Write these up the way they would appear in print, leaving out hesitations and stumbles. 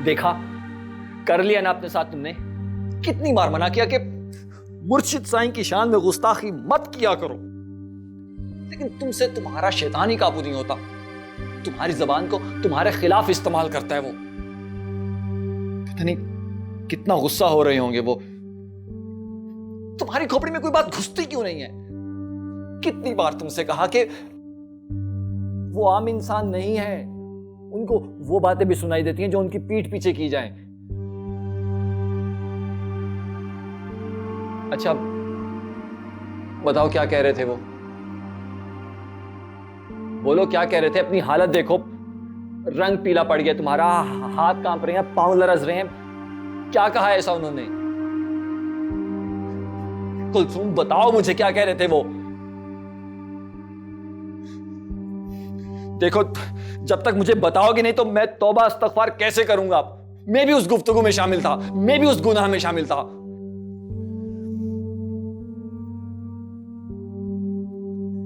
देखा, कर लिया ना अपने साथ तुमने। कितनी बार मना किया कि मुर्शिद साईं की शान में गुस्ताखी मत किया करो, लेकिन तुमसे तुम्हारा शैतान ही काबू नहीं होता। तुम्हारी जबान को तुम्हारे खिलाफ इस्तेमाल करता है वो। पता नहीं कितना गुस्सा हो रहे होंगे वो। तुम्हारी खोपड़ी में कोई बात घुसती क्यों नहीं है? कितनी बार तुमसे कहा कि वो आम इंसान नहीं है, उनको वो बातें भी सुनाई देती हैं जो उनकी पीठ पीछे की जाएं। अच्छा बताओ, क्या कह रहे थे वो? बोलो क्या कह रहे थे? अपनी हालत देखो, रंग पीला पड़ गया तुम्हारा, हाथ कांप रहे हैं, पांव लरज रहे हैं। क्या कहा ऐसा उन्होंने? कुलसुम बताओ मुझे, क्या कह रहे थे वो? देखो, जब तक मुझे बताओगे नहीं तो मैं तौबा इस्तगफार कैसे करूंगा? मैं भी उस गुफ्तगू में शामिल था, मैं भी उस गुनाह में शामिल था।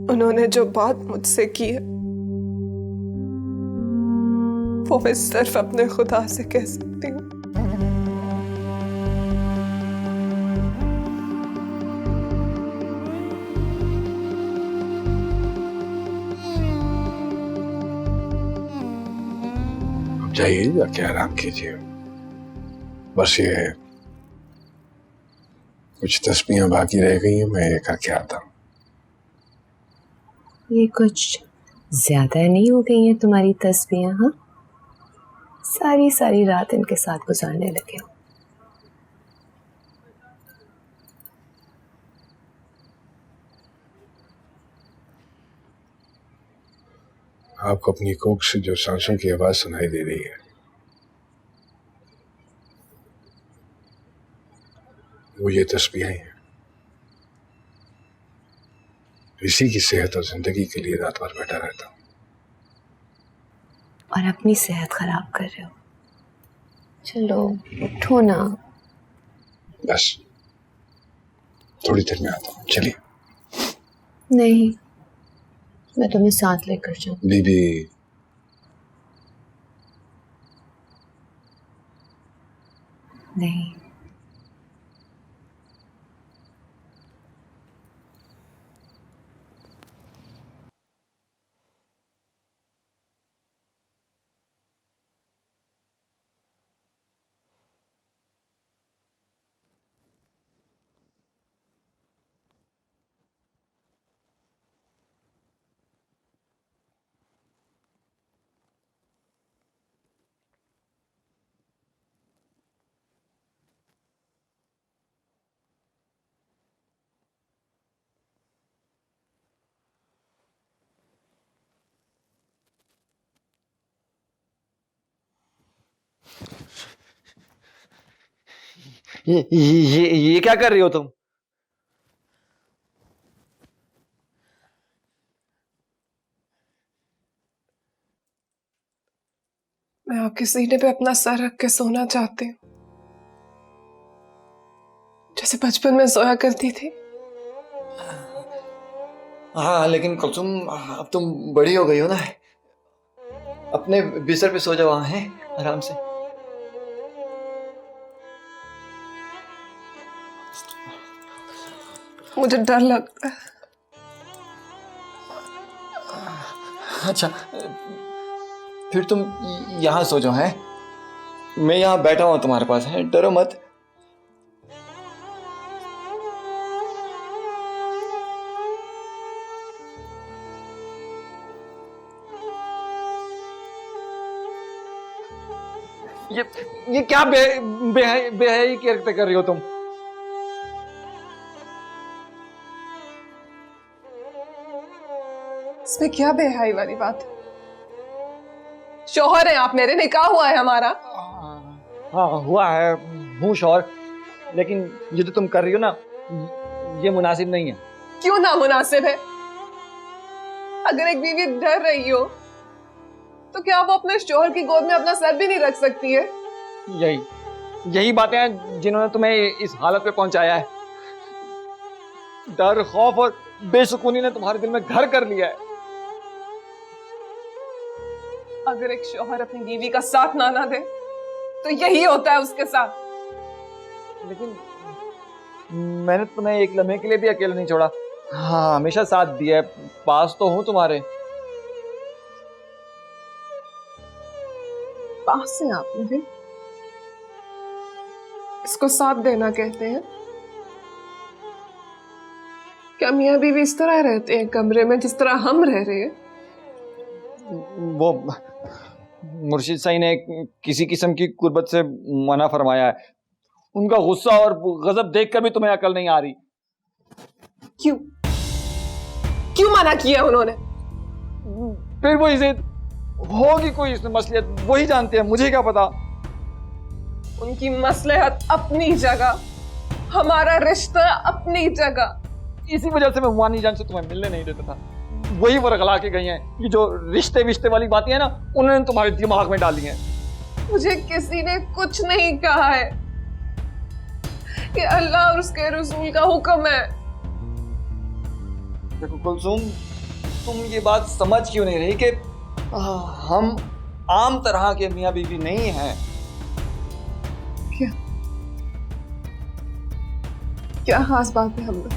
उन्होंने जो बात मुझसे की है वो मैं सिर्फ अपने खुदा से कह सकती हूँ। जाइए, जाके आराम कीजिए। बस ये कुछ तस्बीहें बाकी रह गई हैं, मैं ये करके आता हूँ। ये कुछ ज्यादा नहीं हो गई हैं तुम्हारी तस्बीहें? हाँ, सारी सारी रात इनके साथ गुजारने लगे हो। आपको अपनी कोख से जो सांसों की आवाज सुनाई दे रही है वो ये तस्बीहें हैं। इसी की सेहत और जिंदगी के लिए रात भर बैठा रहता हूँ। और अपनी सेहत खराब कर रहे हो। चलो उठो ना। बस थोड़ी देर में आता हूँ, चलिए। नहीं, मैं तुम्हें साथ लेकर जाऊं। बीबी, नहीं, ये क्या कर रही हो तुम? मैं आपके सीने पे अपना सर रख के सोना चाहती हूँ, जैसे बचपन में सोया करती थी। हाँ, लेकिन कुलसुम अब तुम बड़ी हो गई हो ना। अपने बिस्तर पे सो जाओ, हैं आराम से। मुझे डर लगता है। अच्छा फिर तुम यहाँ सो जाओ, हैं? मैं यहाँ बैठा हूँ तुम्हारे पास, है, डरो मत। ये क्या बेहयाई की हरकतें कर रही हो तुम? इसमें क्या बेहाई वाली बात है? शौहर हैं आप मेरे, निकाह हुआ है हमारा। हाँ हुआ है, हूँ शौहर, लेकिन ये जो तुम कर रही हो ना, ये मुनासिब नहीं है। क्यों नामुनासिब है? अगर एक बीवी डर रही हो तो क्या वो अपने शौहर की गोद में अपना सर भी नहीं रख सकती है? यही बातें हैं जिन्होंने तुम्हें इस हालत पे पहुंचाया है। डर, खौफ और बेसुकूनी ने तुम्हारे दिल में घर कर लिया है। अगर एक शौहर अपनी बीवी का साथ ना दे तो यही होता है उसके साथ। लेकिन मैंने तुम्हें एक लम्हे के लिए भी अकेला नहीं छोड़ा। हाँ, हमेशा साथ दिया है, पास तो हूँ तुम्हारे। पास से आप मुझे इसको साथ देना कहते हैं? क्या मियाँ बीवी इस तरह रहते हैं कमरे में जिस तरह हम रह रहे हैं? वो मुर्शिद साईं ने किसी किस्म की कुर्बत से मना फरमाया है। उनका गुस्सा और गजब देखकर भी तुम्हें अकल नहीं आ रही। क्यों क्यों मना किया उन्होंने? फिर वो इसे होगी कोई इसमें मसलियत, वही जानते हैं, मुझे क्या पता। उनकी मसलहत अपनी जगह, हमारा रिश्ता अपनी जगह। इसी वजह से मैं वानी जान से तुम्हें मिलने नहीं देता था। वही वरगला के गई हैं। ये जो रिश्ते विश्ते वाली बातें हैं ना, उन्होंने तुम्हारे दिमाग में डाली हैं। मुझे किसी ने कुछ नहीं कहा है। ये अल्लाह और उसके रसूल का हुक्म है। देखो कुलसुम, तुम ये बात समझ क्यों नहीं रही कि हम आम तरह के मियाँ बीवी नहीं हैं। क्या खास बात है हम में?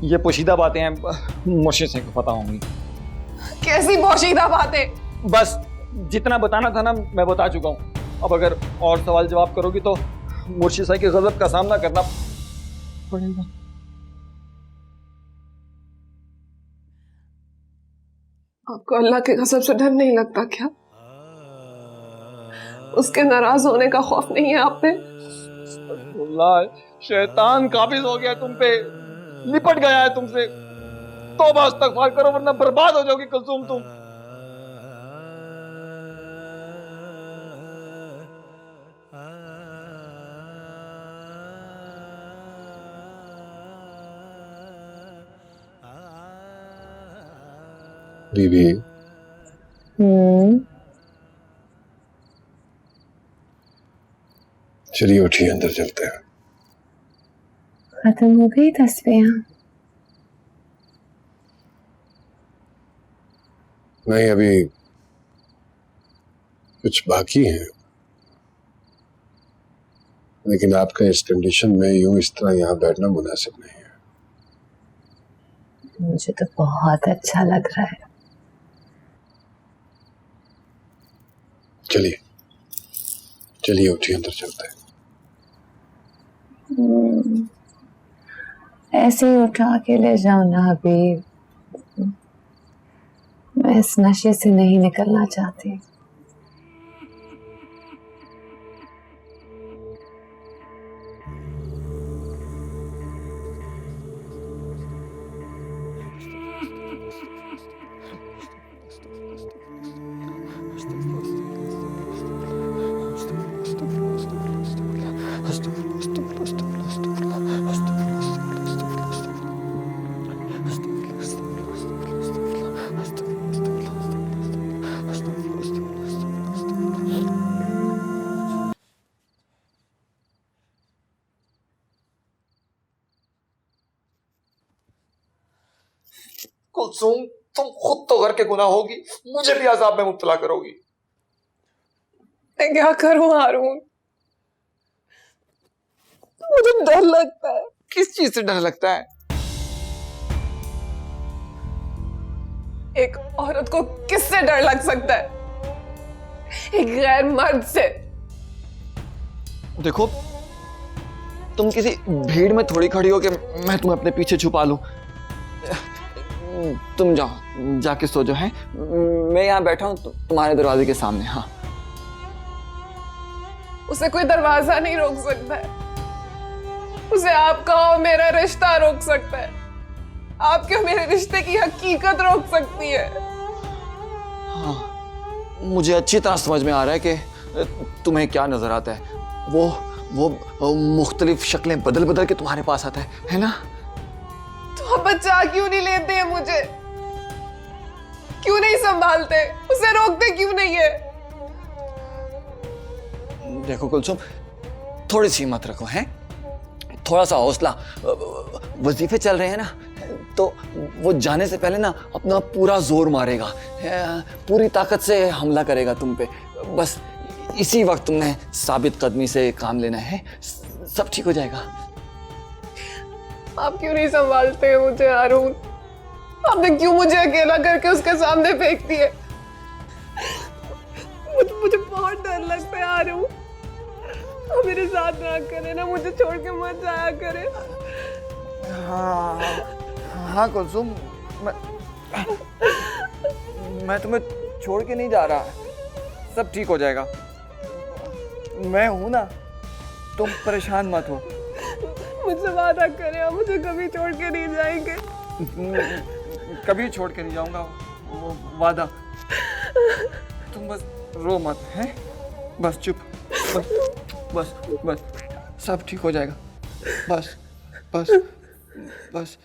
ये पोशीदा बातें हैं, मुर्शिद से पता होंगी। कैसी पोशीदा बातें? बस जितना बताना था ना, मैं बता चुका हूँ। अब अगर और सवाल जवाब करोगी तो मुर्शिद साहब के गजब का सामना करना पड़ेगा। आपको अल्लाह के गजब से डर नहीं लगता क्या? उसके नाराज होने का खौफ नहीं है आप पे? शैतान काबिज हो गया तुम पे, लिपट गया है तुमसे। तौबा इस्तगफार करो वरना बर्बाद हो जाओगी कुलसुम तुम। बीबी, चलिए उठिए, अंदर चलते हैं। खत्म हो गई तस्वीरें? नहीं, अभी कुछ बाकी है। लेकिन आपका इस कंडीशन में यूं इस तरह यहाँ बैठना मुनासिब नहीं है। मुझे तो बहुत अच्छा लग रहा है। चलिए चलिए उठिए, अंदर चलते हैं। ऐसे ही उठा के ले जाओ ना अभी। मैं इस नशे से नहीं निकलना चाहती। कुलसुम, तुम खुद तो घर के गुनाह होगी, मुझे भी अजाब में मुब्तला करोगी। मैं क्या करूं हारून? मुझे डर लगता है। किस चीज से डर लगता है? एक औरत को किससे डर लग सकता है? एक गैर मर्द से। देखो, तुम किसी भीड़ में थोड़ी खड़ी हो कि मैं तुम्हें अपने पीछे छुपा लूं। तुम जाओ, जाके सो जाओ। है, मैं यहाँ बैठा हूँ तुम्हारे दरवाजे के सामने। हाँ, उसे कोई दरवाजा नहीं रोक सकता है। उसे आपका और मेरा रिश्ता रोक सकता है। आपके और मेरे रिश्ते की हकीकत रोक सकती है। हाँ, मुझे अच्छी तरह समझ में आ रहा है कि तुम्हें क्या नजर आता है। वो मुख्तलिफ शक्लें बदल बदल के तुम्हारे पास आता है ना? तो आप बचा क्यों नहीं लेते हैं मुझे? क्यों नहीं संभालते? उसे रोकते क्यों नहीं है? देखो कुलसुम, थोड़ी सी हिम्मत रखो। हैं, थोड़ा सा हौसला। वजीफे चल रहे हैं ना, तो वो जाने से पहले ना अपना पूरा जोर मारेगा, पूरी ताकत से हमला करेगा तुम पे। बस इसी वक्त तुमने साबित कदमी से काम लेना है, सब ठीक हो जाएगा। आप क्यों नहीं संभालते हैं मुझे हारून? आपने क्यों मुझे अकेला करके उसके सामने फेंक दिए? मुझे बहुत डर लगता है हारून। आप मेरे साथ ना करें ना, मुझे छोड़ के मत जाया करें। हाँ कुलसुम, मैं तुम्हें छोड़ के नहीं जा रहा, सब ठीक हो जाएगा। मैं हूं ना, तुम परेशान मत हो। मुझसे वादा करें, आप मुझे कभी छोड़ के नहीं जाएंगे। कभी छोड़ के नहीं जाऊंगा, वो वादा। तुम बस रो मत, हैं? बस चुप, बस बस बस, सब ठीक हो जाएगा। बस बस बस।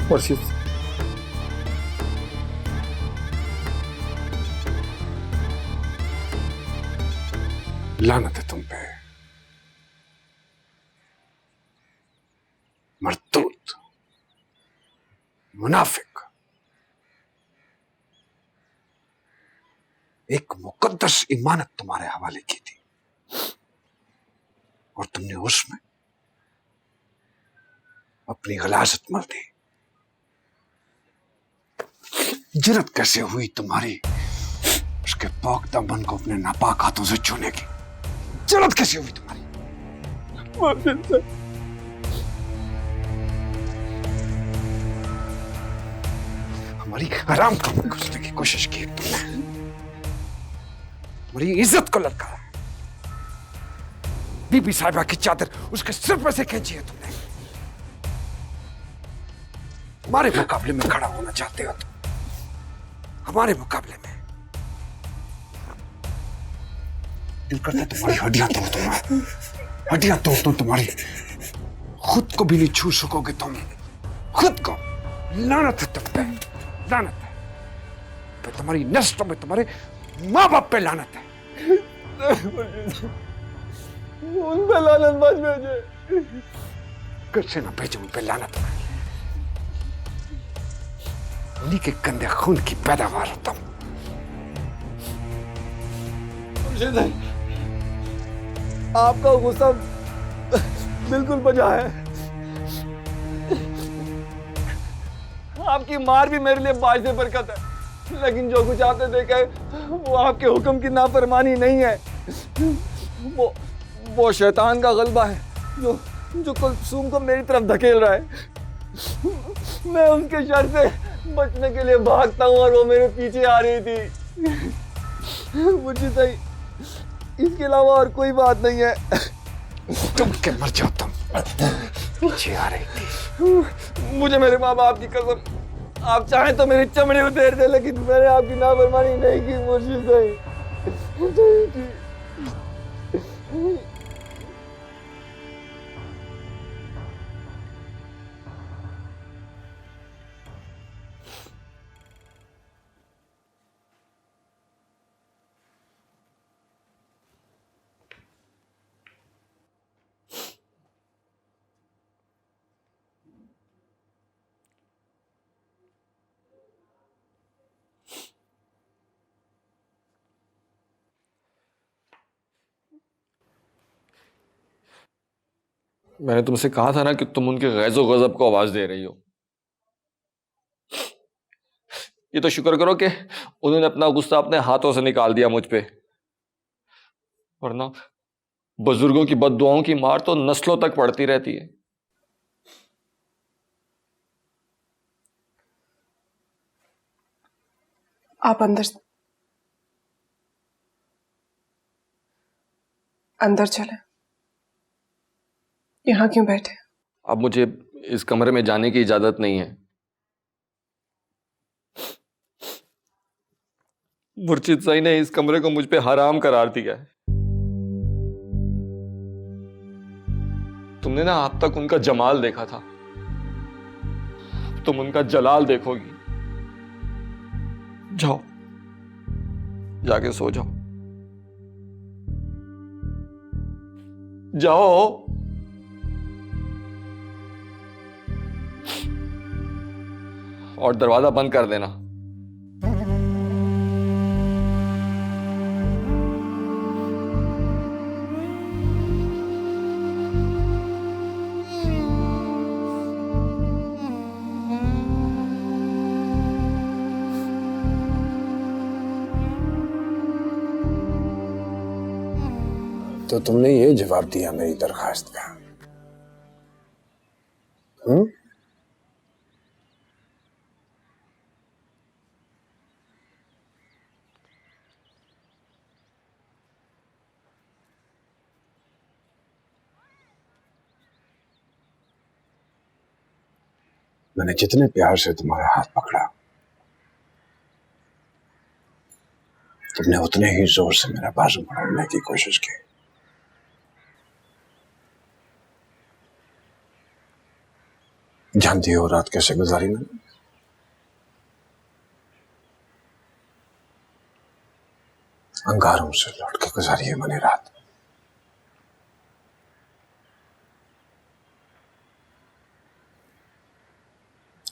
मुर्शिद, लानत है तुम पे, मरदूद, मुनाफिक। एक मुकद्दस इमानत तुम्हारे हवाले की थी और तुमने उसमें अपनी गलाजत मल दी। जुर्रत कैसे हुई तुम्हारी उसके पाक दामन को अपने नापाक हाथों से छूने की? जुर्रत कैसे हुई तुम्हारी? हमारी हराम काम में घुसने की कोशिश की तुमने, हमारी इज्जत को ललकारा, बीबी साहिबा की चादर उसके सिर पर से खींची है तुमने। हमारे मुकाबले में खड़ा होना चाहते हो तुम, हमारे मुकाबले में। दिल करता है तुम्हारी हड्डियां तोड़ दूं मैं, हड्डियां तोड़ दूं तुम्हारी। खुद को भी नहीं छू सकोगे तुम, खुद को। लानत है तुम पे, लानत है पे तुम्हारी नस्लों में, तुम्हारे माँ बाप पे लानत है। उन पे लानत मत भेजे। कैसे ना भेजो उन पे लानत? उन्हीं के गंदे खून की पैदावार हो तुम। मुर्शिद, आपका गुस्सा बिल्कुल बजा है। आपकी मार भी मेरे लिए बाइज़ बरकत है, लेकिन जो कुछ आपने देखा है वो आपके हुक्म की नाफरमानी नहीं है, वो शैतान का गलबा है जो कुलसूम को मेरी तरफ धकेल रहा है। मैं उसके शर से बचने के लिए भागता हूँ और वो मेरे पीछे आ रही थी। मुझे सही, इसके अलावा और कोई बात नहीं है। तुम के मर जाओ तुम, पीछे आ रही थी। मुझे मेरे माँ बाप की कसम, आप चाहें तो मेरी चमड़ी उतेर दे, लेकिन मैंने आपकी नाफरमानी नहीं की मुर्शिद सही। मैंने तुमसे कहा था ना कि तुम उनके गैज़ो गज़ब को आवाज दे रही हो। ये तो शुक्र करो कि उन्होंने अपना गुस्सा अपने हाथों से निकाल दिया मुझ पे, वरना बुजुर्गों की बद्दुआओं की मार तो नस्लों तक पड़ती रहती है। आप अंदर चले। यहां क्यों बैठे? अब मुझे इस कमरे में जाने की इजाजत नहीं है। मुर्शिद साई ने इस कमरे को मुझ पे हराम करार दिया है। तुमने ना अब तक उनका जमाल देखा था, तुम उनका जलाल देखोगी। जाओ, जाके सो जाओ, जाओ। और दरवाजा बंद कर देना। तो तुमने ये जवाब दिया मेरी दरखास्त का? मैंने जितने प्यार से तुम्हारा हाथ पकड़ा, तुमने उतने ही जोर से मेरा बाजू पकड़ने की कोशिश की। जानती हो रात कैसे गुजारी मैंने? अंगारों से लौट के गुजारी है मैंने रात।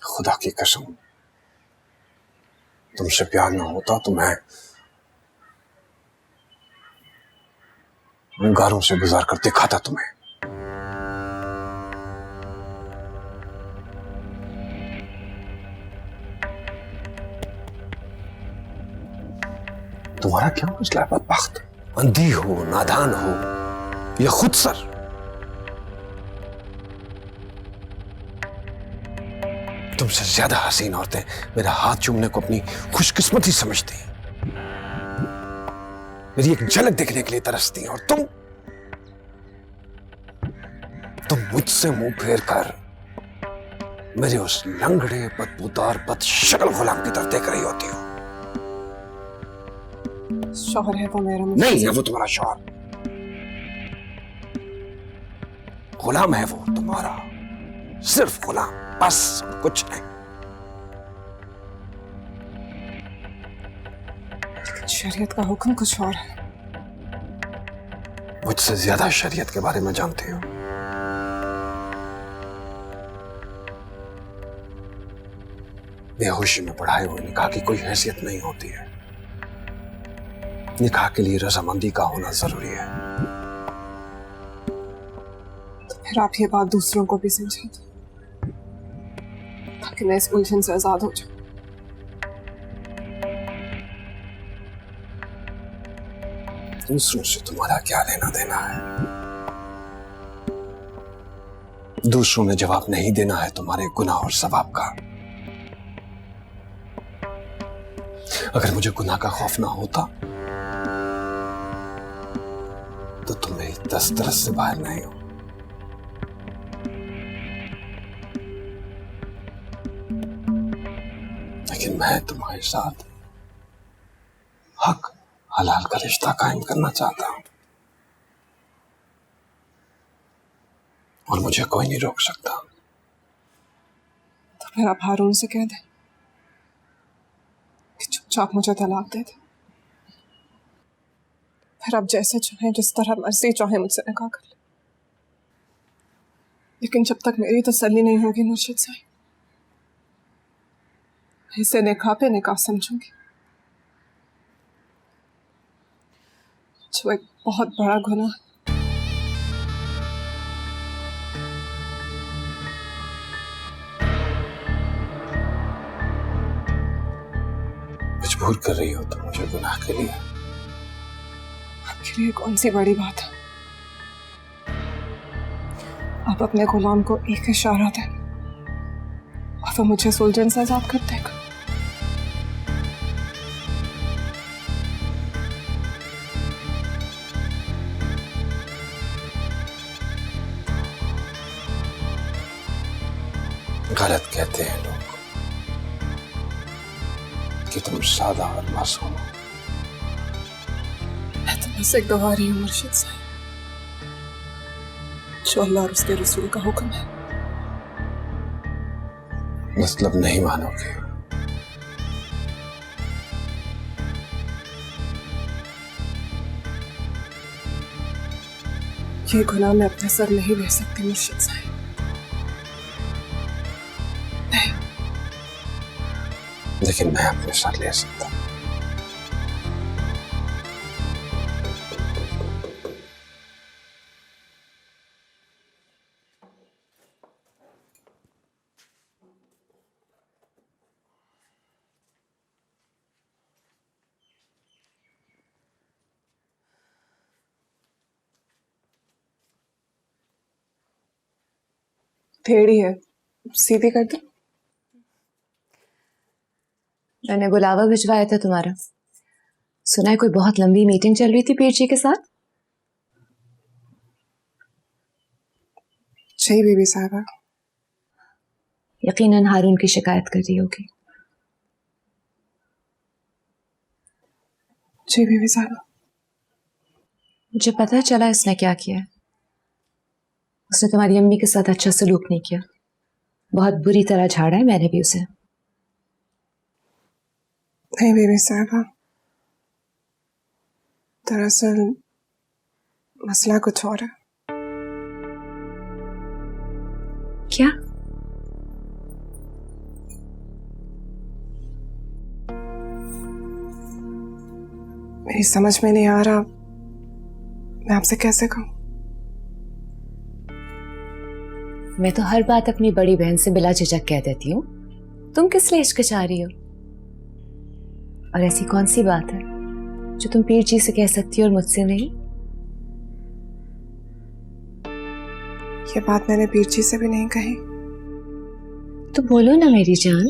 खुदा की कसम, तुमसे प्यार ना होता तो मैं अंगारों से गुजार कर दिखाता तुम्हें। तुम्हारा क्या मसला है बदबख्त? अंधी हो, नादान हो या खुद सर? तुमसे ज्यादा हसीन औरतें मेरा हाथ चूमने को अपनी खुशकिस्मती समझती हैं, मेरी एक झलक देखने के लिए तरसती हैं, और तुम मुझसे मुंह फेर कर मेरे उस लंगड़े बदबूदार बदशक्ल गुलाम की तरफ देख रही होती हो। शौहर है वो मेरा। नहीं है वो तुम्हारा शौहर, गुलाम है वो तुम्हारा, सिर्फ गुलाम, बस कुछ नहीं। लेकिन शरीयत का हुक्म कुछ और है। मुझसे ज्यादा शरीयत के बारे में जानते हो। बेहोशी में पढ़ाए हुए निकाह की कोई हैसियत नहीं होती है। निकाह के लिए रजामंदी का होना जरूरी है। तो फिर आप ये बात दूसरों को भी समझा दो, ताकि मैं इस उलझन से आजाद हो जाऊं। दूसरों से तुम्हारा क्या लेना देना है? दूसरों ने जवाब नहीं देना है तुम्हारे गुनाह और सवाब का। अगर मुझे गुनाह का खौफ ना होता तो तुम मेरी दस्तरस से बाहर नहीं हो। लेकिन मैं तुम्हारे साथ हक हलाल का रिश्ता कायम करना चाहता हूं, और मुझे कोई नहीं रोक सकता। तो फिर आप हारून से कह दें कि चुपचाप मुझे तलाक दे दे। फिर आप जैसे चाहें, जिस तरह मर्जी चाहें, मुझसे निकाह कर ले। लेकिन जब तक मेरी तसल्ली नहीं होगी मुर्शिद साईं, मैं इसे निकाह पे निकाह समझूंगी, जो एक बहुत बड़ा गुनाह। भूल कर रही हो तुम मुझे गुनाह के लिए। आपके लिए कौन सी बड़ी बात है? आप अपने गुलाम को एक इशारा दें और वो मुझे सुलझन से आजाद कर देगा। गलत कहते हैं लोग कि तुम सादा और मासूम हो। मैं तो बस एक गवारी हूँ मुर्शिद साहब, जो अल्लाह और उसके रसूल का हुक्म है। मतलब नहीं मानोगे? ये गुनाह मैं अपने सर नहीं ले सकती मुर्शिद साहब। लेकिन मैं अपने साथ ले सकता हूं। टेढ़ी है, सीधी कर दो। मैंने बुलावा भिजवाया था तुम्हारा। सुना है कोई बहुत लंबी मीटिंग चल रही थी पीर जी के साथ। जी बीबी साहबा। यकीनन हारून की शिकायत कर रही होगी। जी बीबी साहबा। मुझे पता चला इसने क्या किया है। उसने तुम्हारी अम्मी के साथ अच्छा सलूक नहीं किया, बहुत बुरी तरह झाड़ा है मैंने भी उसे। नहीं बीबी साहबा, दरअसल मसला कुछ और है। क्या? मेरी समझ में नहीं आ रहा मैं आपसे कैसे कहूं। मैं तो हर बात अपनी बड़ी बहन से बिला झिझक कह देती हूँ, तुम किस लिए हिचकिचा रही हो? और ऐसी कौन सी बात है जो तुम पीर जी से कह सकती हो और मुझसे नहीं? ये बात मैंने पीर जी से भी नहीं कही। तो बोलो ना मेरी जान।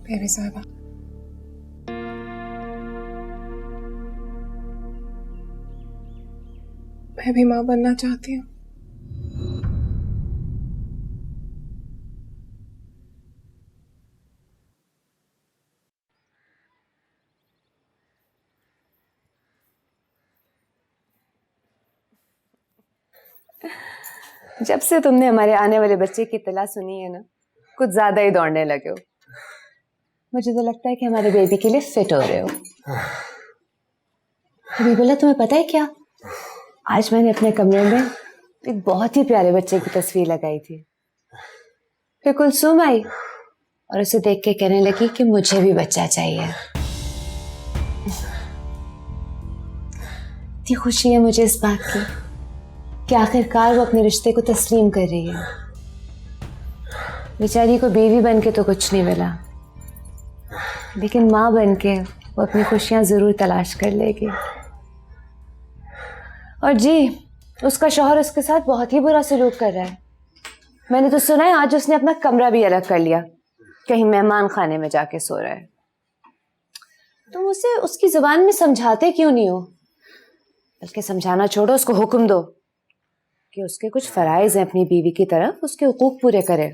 बेबी साहबा, मैं भी मां बनना चाहती हूँ। जब से तुमने हमारे आने वाले बच्चे की इत्तला सुनी है ना, कुछ ज्यादा ही दौड़ने लगे हो। मुझे तो लगता है कि हमारे बेबी के लिए फिट हो रहे हो। अभी बोला, तुम्हें पता है क्या, आज मैंने अपने कमरे में एक बहुत ही प्यारे बच्चे की तस्वीर लगाई थी। फिर कुलसुम आई और उसे देख के कहने लगी कि मुझे भी बच्चा चाहिए। इतनी खुशी है मुझे इस बात की कि आखिरकार वो अपने रिश्ते को तस्लीम कर रही है। बेचारी को बीवी बन के तो कुछ नहीं मिला, लेकिन माँ बन के वो अपनी खुशियां जरूर तलाश कर लेगी। और जी, उसका शौहर उसके साथ बहुत ही बुरा सलूक कर रहा है। मैंने तो सुना है आज उसने अपना कमरा भी अलग कर लिया, कहीं मेहमान खाने में जाके सो रहा है। तुम उसे उसकी जुबान में समझाते क्यों नहीं हो? बल्कि समझाना छोड़ो, उसको हुक्म दो कि उसके कुछ फराइज हैं अपनी बीवी की तरफ, उसके हुकूक पूरे करे।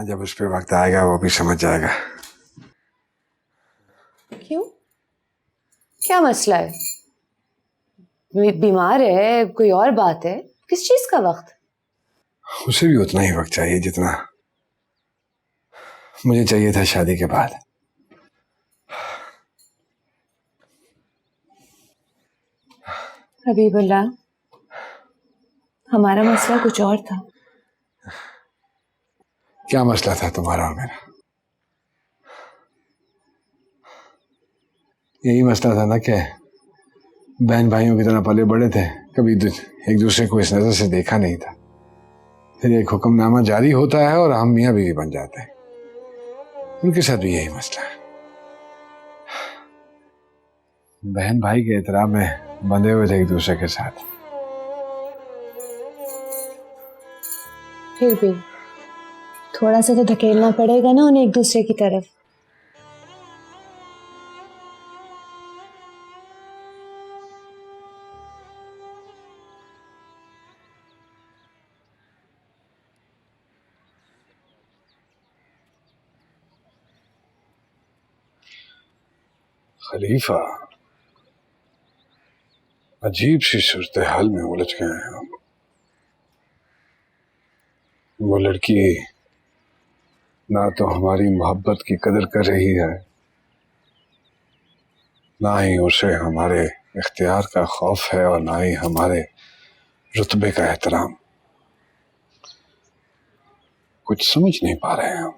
जब उस पर वक्त आएगा वो भी समझ जाएगा। क्यों? क्या मसला है? बीमार है, कोई और बात है? किस चीज का वक्त? उसे भी उतना ही वक्त चाहिए जितना मुझे चाहिए था शादी के बाद। हबीबुल्लाह, हमारा मसला कुछ और था। क्या मसला था तुम्हारा और मेरा? यही मसला था ना कि बहन भाइयों की तरह पले बड़े थे, कभी एक दूसरे को इस नजर से देखा नहीं था। फिर एक हुक्मनामा जारी होता है और हम मियां बीवी बन जाते हैं। उनके साथ भी यही मसला है। बहन भाई के एहतराम में बंधे हुए थे एक दूसरे के साथ। फिर भी थोड़ा सा तो धकेलना पड़ेगा ना उन्हें एक दूसरे की तरफ। खलीफा, अजीब सी सूरत हाल में उलझ गए हैं हम। वो लड़की ना तो हमारी मोहब्बत की कदर कर रही है, ना ही उसे हमारे इख्तियार का खौफ है और ना ही हमारे रुतबे का एहतराम। कुछ समझ नहीं पा रहे हैं हम।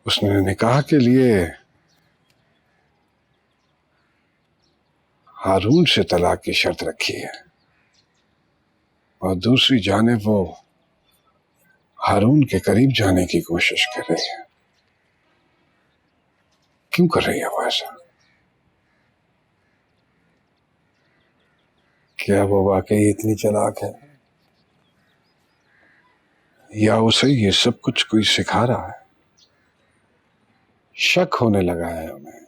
उसने निकाह के लिए हारून से तलाक की शर्त रखी है और दूसरी जानिब वो हारून के करीब जाने की कोशिश कर रही है। क्यों कर रही है वो ऐसा? क्या वो वाकई इतनी चालाक है या उसे ये सब कुछ कोई सिखा रहा है? शक होने लगा है हमें।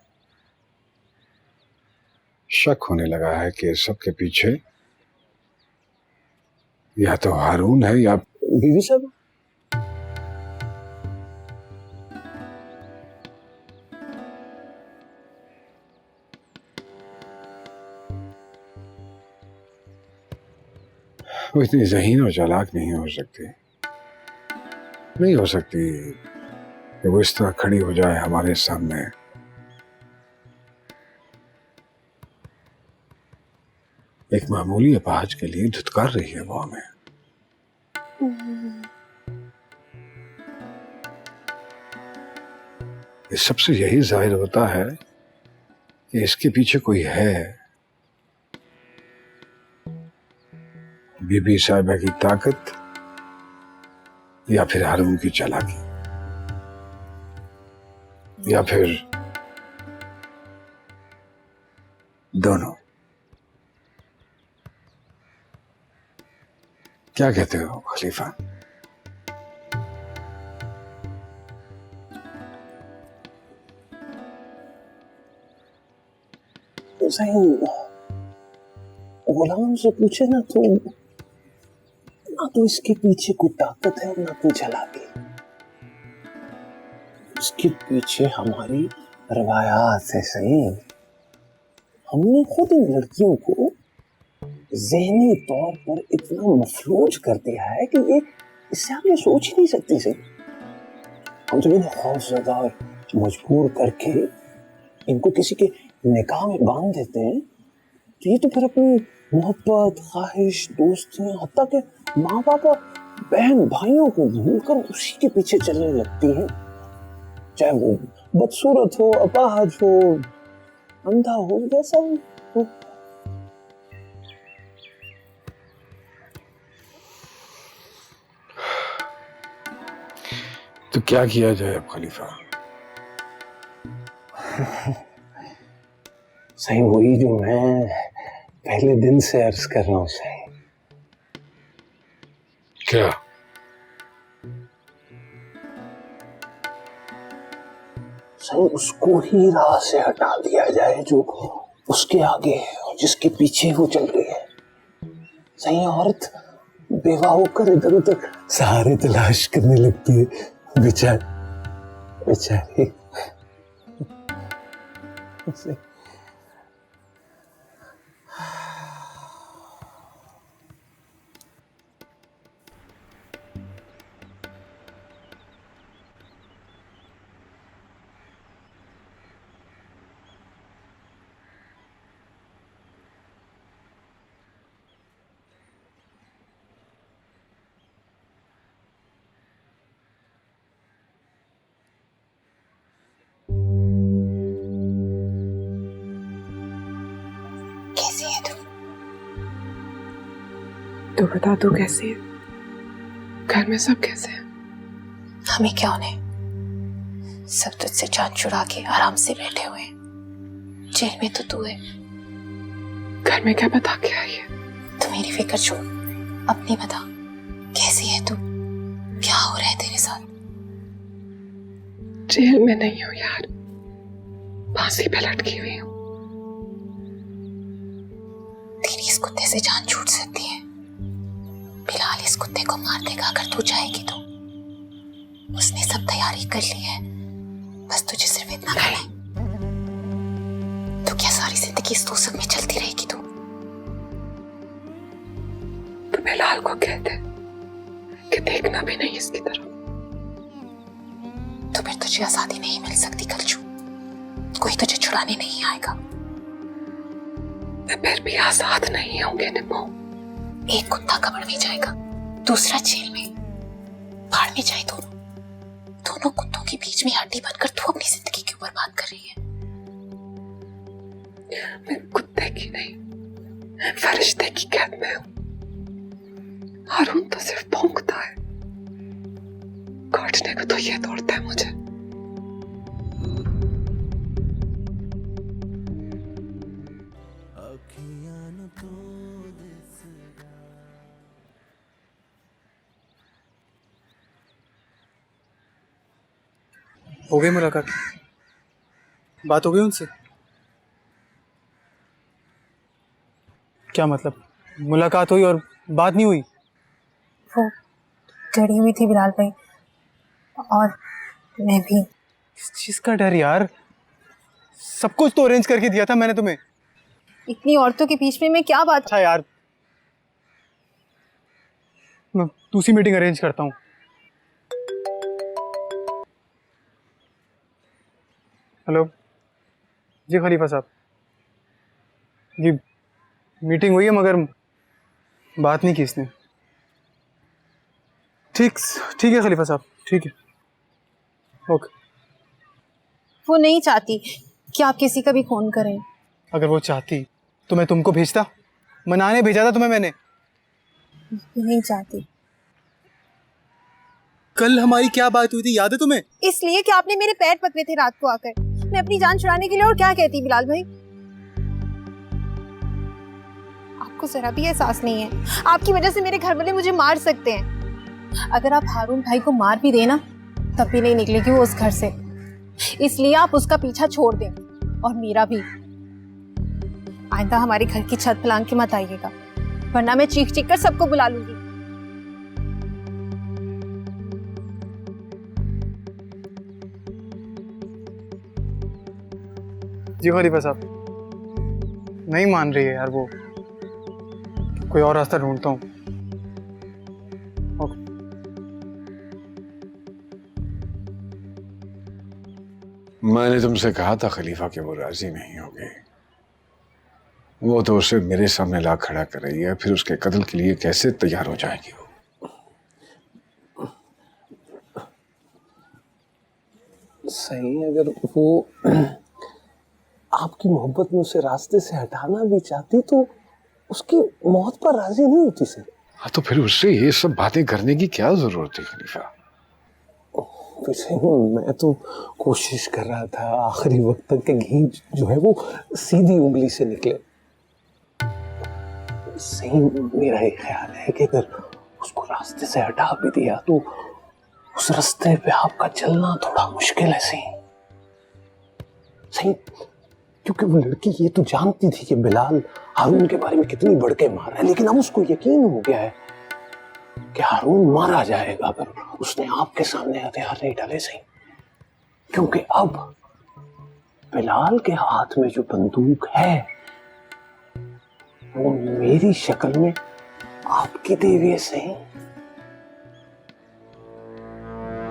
शक होने लगा है कि सबके पीछे या तो हारून है या बीवी साहब। वो इतनी ज़हीन और चालाक नहीं हो सकती। नहीं हो सकती कि वो इस तरह खड़ी हो जाए हमारे सामने। एक मामूली अपाहज के लिए धुतकार रही है वो हमें। इस सबसे यही जाहिर होता है कि इसके पीछे कोई है। बीबी साहिबा की ताकत या फिर हारून की चालाकी या फिर दोनों। क्या कहते हो खलीफा? सही गुलाम से पूछे ना तो इसके पीछे कोई ताकत है ना कोई चालाकी। इसके पीछे हमारी रवायात है। सही हमने खुद इन लड़कियों को ज़हनी तौर पर इतना मफलूज कर दिया है कि ये इससे आगे सोच ही नहीं सकती। सही हम जब इन्हें खौफज़दा और मजबूर करके इनको किसी के निकाह में बांध देते हैं तो ये तो फिर अपनी मोहब्बत, ख्वाहिश, दोस्तियां, हत्ता के माँ बाप और बहन भाइयों को भूलकर उसी के पीछे चलने लगती हैं। चाहे वो बदसूरत हो, अपाहज हो, अंधा हो, जैसा हो। तो क्या किया जाए अब खलीफा? सही वही जो मैं पहले दिन से अर्ज कर रहा हूं। सही क्या? सही उसको ही राह से हटा दिया जाए जो उसके आगे है और जिसके पीछे वो चल रही है। सही औरत बेवा होकर इधर उधर सहारे तलाश करने लगती है। बेचारी तो बता तू कैसी है? घर में सब कैसे हैं? हमें क्या होने, सब तुझसे जान छुड़ा के आराम से बैठे हुए हैं। जेल में तो तू है। घर में क्या बता के आई है? तू मेरी फिक्र छोड़, अपनी बता, कैसी है तू, क्या हो रहा है तेरे साथ? जेल में नहीं हूँ यार, फांसी पे लटकी हुई हूँ। तेरी इस कुत्ते से जान छूट सकती है। बिलाल इस कुत्ते को मार देगा अगर तू चाहेगी तो। उसने सब तैयारी कर ली है, बस तुझे सिर्फ इतना करना है। तो क्या सारी जिंदगी इस दोजख में चलती रहेगी तू? तो बिलाल को कहते कि देखना भी नहीं इसकी तरफ। तो फिर तुझे आजादी नहीं मिल सकती कलजू, कोई तुझे छुड़ाने नहीं आएगा। मैं फिर भी आजाद नहीं होंगे निम्मो। एक कुत्ता कब्र में जाएगा, दूसरा जेल में, भाड़ में जाए दोनों। दोनों कुत्तों के बीच में हड्डी बनकर तू अपनी जिंदगी क्यों बर्बाद कर रही है? मैं कुत्ते की नहीं, फरिश्ते की कैद में हूं। हारून तो सिर्फ भौंकता है, काटने को तो ये दौड़ता है मुझे। हो गई मुलाकात? बात हो गई उनसे? क्या मतलब, मुलाकात हुई और बात नहीं हुई? वो डरी हुई थी बिलाल भाई, और मैं भी। किस चीज का डर यार? सब कुछ तो अरेंज करके दिया था मैंने तुम्हें। इतनी औरतों के बीच में मैं क्या बात? अच्छा यार, मैं दूसरी मीटिंग अरेंज करता हूँ। हेलो जी खलीफा साहब जी, मीटिंग हुई है मगर बात नहीं की इसने। ठीक है खलीफा साहब, ठीक है, ओके। वो नहीं चाहती कि आप किसी का भी फोन करें। अगर वो चाहती तो मैं तुमको भेजता, मनाने भेजा था तुम्हें मैंने। नहीं चाहती। कल हमारी क्या बात हुई थी याद है तुम्हें? इसलिए कि आपने मेरे पैर पकड़े थे रात को आकर, मैं अपनी जान छुड़ाने के लिए। और क्या कहती बिलाल भाई? आपको जरा भी एहसास नहीं है, आपकी वजह से मेरे घर वाले मुझे मार सकते हैं। अगर आप हारून भाई को मार भी देना तब भी नहीं निकलेगी वो उस घर से। इसलिए आप उसका पीछा छोड़ दें, और मेरा भी। आइंदा हमारे घर की छत फलांग के मत आइएगा, वरना मैं चीख चीख कर सबको बुला लूंगी। जी खलीफा साहब, नहीं मान रही है यार वो, कोई और रास्ता ढूंढता हूँ। ओके। मैंने तुमसे कहा था खलीफा कि वो राजी नहीं होगी। वो तो उसे मेरे सामने ला खड़ा कर रही है, फिर उसके कत्ल के लिए कैसे तैयार हो जाएगी वो? सही, अगर वो आपकी मोहब्बत में उसे रास्ते से हटाना भी चाहती तो उसकी मौत पर राजी नहीं होती सर। हाँ, तो फिर उससे ये सब बातें करने की क्या जरूरत है खलीफा? वैसे मैं तो कोशिश कर रहा था आखिरी वक्त तक कि घी जो है वो सीधी उंगली से निकले। सही, मेरा ये ख्याल है कि अगर उसको रास्ते से हटा भी दिया तो उस रास्ते पे आपका चलना थोड़ा मुश्किल है। सही, क्योंकि वो लड़की ये तो जानती थी कि बिलाल हारून के बारे में कितनी भड़के मार रहा है, लेकिन अब उसको यकीन हो गया है कि हारून मारा जाएगा अगर उसने आपके सामने हथियार नहीं डाले। सही, क्योंकि अब बिलाल के हाथ में जो बंदूक है वो मेरी शक्ल में आपकी देवी है। सही,